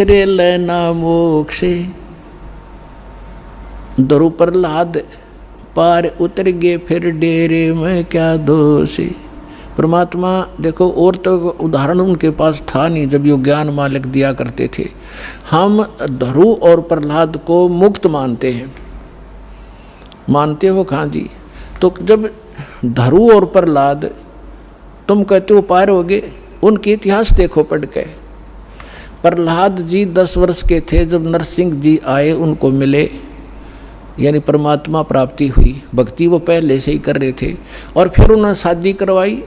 रे लेना मोक्षे दरु प्रहलाद पार उतर गए फिर डेरे में क्या दोषी। परमात्मा देखो, और तो उदाहरण उनके पास था नहीं जब यो ज्ञान मालिक दिया करते थे। हम ध्रुव और प्रहलाद को मुक्त मानते हैं, मानते हो कहाँ जी? तो जब ध्रुव और प्रहलाद तुम कहते हो पार हो गए, उनके इतिहास देखो पढ़ के। प्रहलाद जी 10 वर्ष के थे जब नरसिंह जी आए, उनको मिले, यानी परमात्मा प्राप्ति हुई। भक्ति वो पहले से ही कर रहे थे और फिर उन्होंने शादी करवाई।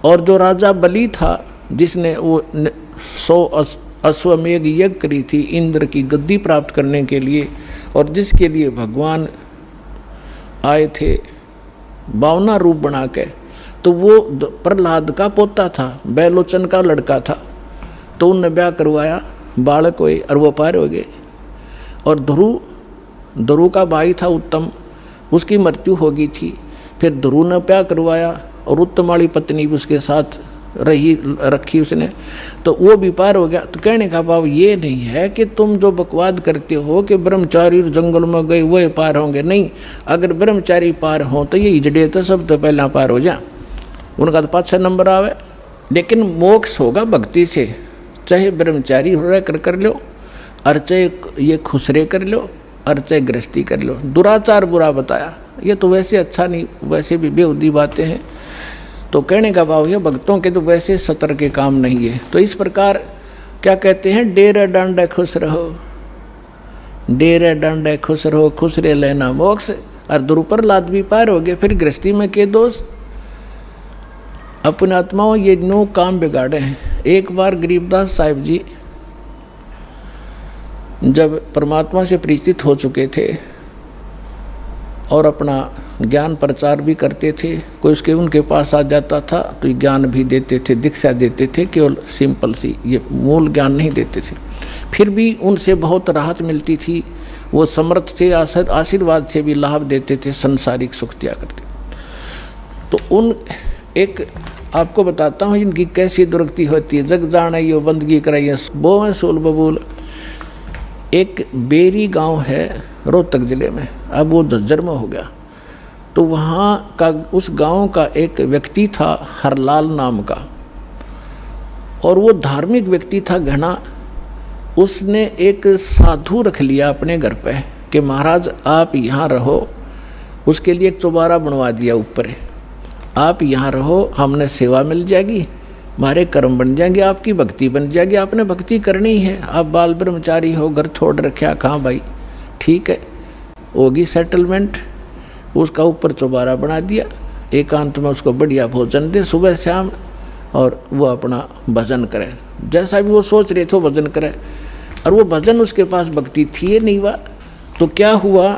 और जो राजा बलि था जिसने वो 100 अश्वमेघ यज्ञ करी थी इंद्र की गद्दी प्राप्त करने के लिए, और जिसके लिए भगवान आए थे 52 रूप बना के, तो वो प्रहलाद का पोता था, बैलोचन का लड़का था। तो उनने ब्याह करवाया, बालक हुए और वो पार हो गए। और ध्रुव का भाई था उत्तम, उसकी मृत्यु हो गई थी। फिर ध्रुव ने ब्याह करवाया और उत्तम वाली पत्नी भी उसके साथ रखी उसने, तो वो भी पार हो गया। तो कहने का भाव ये नहीं है कि तुम जो बकवाद करते हो कि ब्रह्मचारी जंगल में गए वह पार होंगे, नहीं। अगर ब्रह्मचारी पार हो तो ये हिजड़े तो सब तो पहला पार हो जा, उनका तो 5-6 नंबर आवे। लेकिन मोक्ष होगा भक्ति से, चाहे ब्रह्मचारी हो रहा कर लो, और चाहे ये खुसरे कर लो, और चाहे गृहस्थी कर लो। दुराचार बुरा बताया, ये तो वैसे अच्छा नहीं, वैसे भी बेहुदी बातें हैं। तो कहने का भाव है भक्तों के तो वैसे सतर के काम नहीं है। तो इस प्रकार क्या कहते हैं, डेरे डांडे खुश रहो, डेरे डांडे खुश रहो, खुसरे लेना मोक्ष। और ध्रुव प्रहलाद भी पार हो गए। फिर गृहस्थी में के दोष, अपने आत्माओं ये नो काम बिगाड़े हैं। एक बार गरीबदास साहिब जी जब परमात्मा से परिचित हो चुके थे और अपना ज्ञान प्रचार भी करते थे, कोई उसके उनके पास आ जाता था तो ज्ञान भी देते थे, दीक्षा देते थे, केवल सिंपल सी, ये मूल ज्ञान नहीं देते थे। फिर भी उनसे बहुत राहत मिलती थी, वो समर्थ थे, आशीर्वाद से भी लाभ देते थे, संसारिक सुख दिया करते। तो उन एक आपको बताता हूँ इनकी कैसी दुर्गति होती है। जग जाना यो बंदगी कराइए बोए सोल बबूल। एक बेरी गांव है रोहतक जिले में, अब वो झज्जर में हो गया। तो वहाँ का उस गांव का एक व्यक्ति था हरलाल नाम का, और वो धार्मिक व्यक्ति था घना। उसने एक साधु रख लिया अपने घर पे कि महाराज आप यहाँ रहो। उसके लिए एक चौबारा बनवा दिया ऊपर, आप यहाँ रहो, हमने सेवा मिल जाएगी, हमारे कर्म बन जाएंगे, आपकी भक्ति बन जाएगी। आपने भक्ति करनी है, आप बाल ब्रह्मचारी हो, घर छोड़ रखा कहाँ भाई, ठीक है, होगी सेटलमेंट। उसका ऊपर चौबारा बना दिया, एकांत में उसको बढ़िया भोजन दे सुबह शाम, और वो अपना भजन करे, जैसा भी वो सोच रहे थे वो भजन करे। और वो भजन उसके पास भक्ति थी ये नहीं हुआ। तो क्या हुआ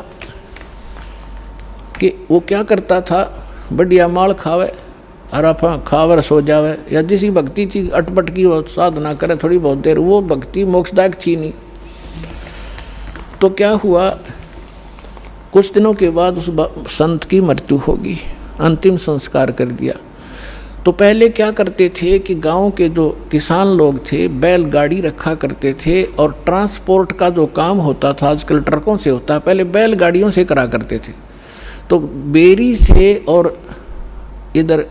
कि वो क्या करता था, बढ़िया माल खावे और आप खावर सो जावे, या जिसी भक्ति थी अटपट की वो साधना करे थोड़ी बहुत देर, वो भक्ति मोक्षदायक थी नहीं। तो क्या हुआ, कुछ दिनों के बाद उस संत की मृत्यु होगी, अंतिम संस्कार कर दिया। तो पहले क्या करते थे कि गांव के जो किसान लोग थे बैलगाड़ी रखा करते थे, और ट्रांसपोर्ट का जो काम होता था आजकल ट्रकों से होता है, पहले बैलगाड़ियों से करा करते थे। तो बेरी से और इधर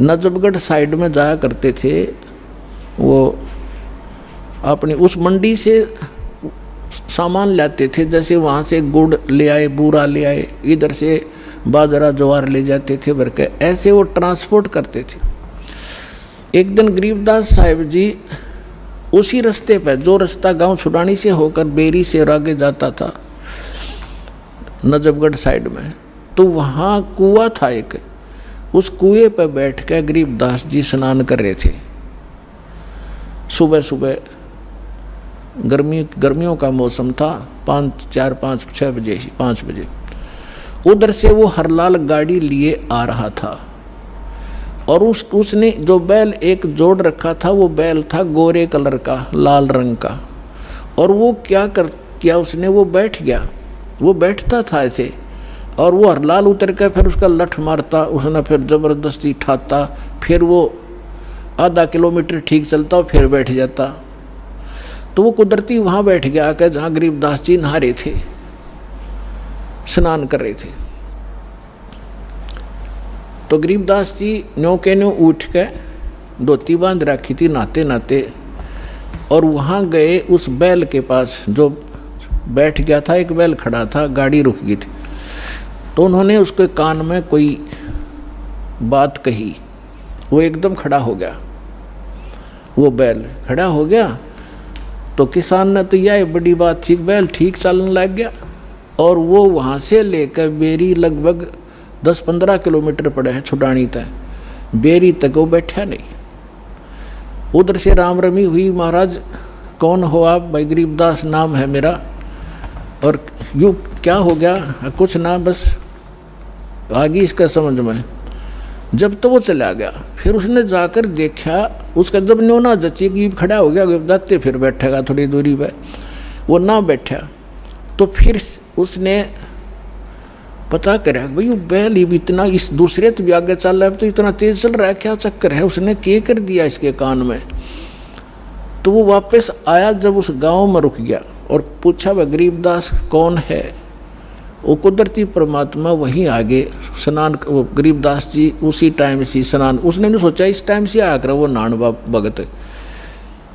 नजफगढ़ साइड में जाया करते थे। वो अपनी उस मंडी से सामान लाते थे, जैसे वहाँ से गुड़ ले आए, बूरा ले आए, इधर से बाजरा ज्वार ले जाते थे भर के, ऐसे वो ट्रांसपोर्ट करते थे। एक दिन गरीबदास साहिब जी उसी रास्ते पर, जो रास्ता गांव छुड़ानी से होकर बेरी से और आगे जाता था नजफगढ़ साइड में, तो वहाँ कुआं था एक, उस कुएं पर बैठ कर गरीबदास जी स्नान कर रहे थे। सुबह सुबह गर्मियों का मौसम था, 5 बजे उधर से वो हरलाल गाड़ी लिए आ रहा था। और उसने जो बैल एक जोड़ रखा था, वो बैल था गोरे कलर का, लाल रंग का। और वो क्या उसने, वो बैठ गया, वो बैठता था ऐसे, और वो हरलाल उतर कर फिर उसका लठ मारता, उसने फिर ज़बरदस्ती ठाता, फिर वो आधा किलोमीटर ठीक चलता और फिर बैठ जाता। तो वो कुदरती वहाँ बैठ गया आकर जहाँ गरीबदास जी नहा रहे थे, स्नान कर रहे थे। तो गरीबदास जी न्यों के न्यों उठ के धोती बांध रखी थी नहाते नहाते, और वहाँ गए उस बैल के पास जो बैठ गया था। एक बैल खड़ा था, गाड़ी रुक गई थी। तो उन्होंने उसके कान में कोई बात कही, वो एकदम खड़ा हो गया। वो बैल खड़ा हो गया तो किसान ने तो यह बड़ी बात थी, बैल ठीक चलने लग गया। और वो वहाँ से लेकर बेरी लगभग 10-15 किलोमीटर पड़े हैं छुडानी तक, बेरी तक वो बैठा नहीं। उधर से राम रमी हुई, महाराज कौन हो आप? भाई गरीबदास नाम है मेरा। और यूँ क्या हो गया? कुछ ना, बस आगे इसका समझ में। जब तो वो चला गया, फिर उसने जाकर देखा, उसका जब न्योना जची कि खड़ा हो गया जाते फिर बैठेगा थोड़ी दूरी पे, वो ना बैठा। तो फिर उसने पता करा भाई वो बैल ही भी इतना इस दूसरे तो भी आगे चल रहा है, तो इतना तेज चल रहा है, क्या चक्कर है? उसने क्या कर दिया इसके कान में। तो वो वापस आया, जब उस गांव में रुक गया और पूछा वह गरीबदास कौन है? वो कुदरती परमात्मा वहीं आगे स्नान, वो गरीबदास जी उसी टाइम से स्नान, उसने नहीं सोचा इस टाइम से आया कर वो नान भगत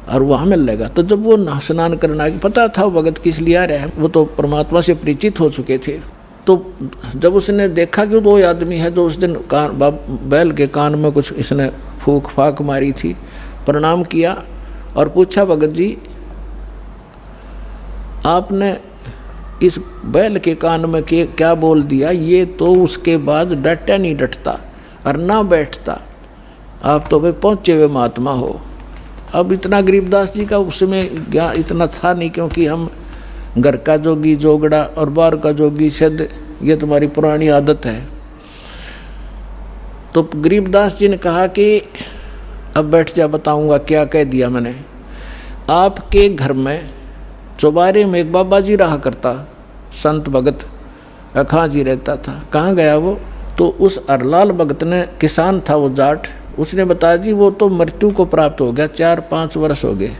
और वहाँ मिल लेगा। तो जब वो स्नान करना पता था वो भगत किस लिए आ रहा है, वो तो परमात्मा से परिचित हो चुके थे। तो जब उसने देखा कि वो आदमी है जो उस दिन बैल के कान में कुछ इसने फूक फाक मारी थी, प्रणाम किया और पूछा भगत जी आपने इस बैल के कान में क्या बोल दिया? ये तो उसके बाद डटा नहीं डटता और ना बैठता, आप तो भाई पहुँचे हुए महात्मा हो। अब इतना गरीबदास जी का उसमें ज्ञान इतना था नहीं, क्योंकि हम घर का जोगी जोगड़ा और बाहर का जोगी सिद्ध, ये तुम्हारी पुरानी आदत है। तो गरीबदास जी ने कहा कि अब बैठ जा, बताऊंगा क्या कह दिया मैंने। आपके घर में चौबारे में एक बाबा जी रहा करता, संत भगत अखां जी रहता था। कहाँ गया वो? तो उस अरलाल भगत ने, किसान था वो जाट, उसने बताया जी वो तो मृत्यु को प्राप्त हो गया, 4-5 वर्ष हो गए।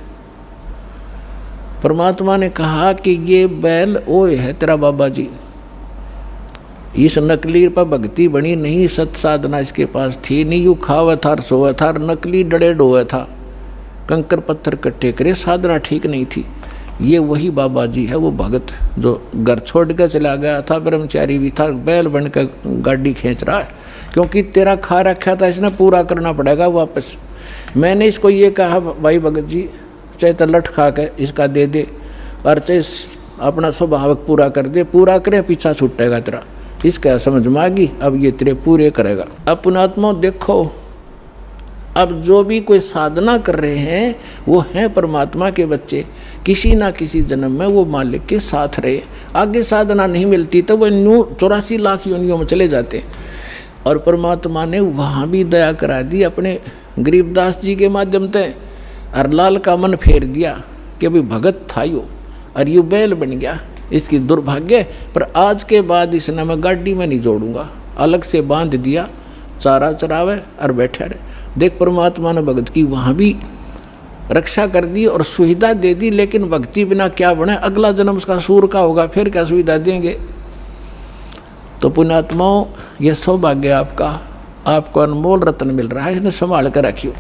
परमात्मा ने कहा कि ये बैल ओए है तेरा बाबा जी, इस नकली पर भक्ति बनी नहीं, सत साधना इसके पास थी नहीं, यू खावा था सोवा था, नकली डड़े डोए था, कंकर पत्थर इकट्ठे करे, साधना ठीक नहीं थी। ये वही बाबा जी है, वो भगत जो घर छोड़ कर चला गया था, ब्रह्मचारी भी था, बैल बनकर गाड़ी खींच रहा है, क्योंकि तेरा खा रखा था इसने, पूरा करना पड़ेगा वापस। मैंने इसको ये कहा भाई भगत जी चाहे तो लठ खा के इसका दे दे और चाहे अपना स्वभाव पूरा कर दे, पूरा करे पीछा छूटेगा तेरा। इसका समझ में आ गई, अब ये तेरे पूरे करेगा। अब पुणात्मा देखो, अब जो भी कोई साधना कर रहे हैं वो हैं परमात्मा के बच्चे, किसी ना किसी जन्म में वो मालिक के साथ रहे। आगे साधना नहीं मिलती तो वो 84 लाख योनियों में चले जाते। और परमात्मा ने वहाँ भी दया करा दी अपने गरीबदास जी के माध्यम से, अरलाल का मन फेर दिया कि अभी भगत था यो और यू बैल बन गया, इसकी दुर्भाग्य। पर आज के बाद इसने मैं गाड़ी में नहीं जोड़ूंगा, अलग से बांध दिया, चारा चरावे और बैठा रहे। देख परमात्मा ने भगत की वहाँ भी रक्षा कर दी और सुविधा दे दी, लेकिन भक्ति बिना क्या बने? अगला जन्म उसका सूर का होगा, फिर क्या सुविधा देंगे? तो पुण्यात्माओं, ये सौभाग्य आपका, आपको अनमोल रत्न मिल रहा है, इसने संभाल कर रखियो।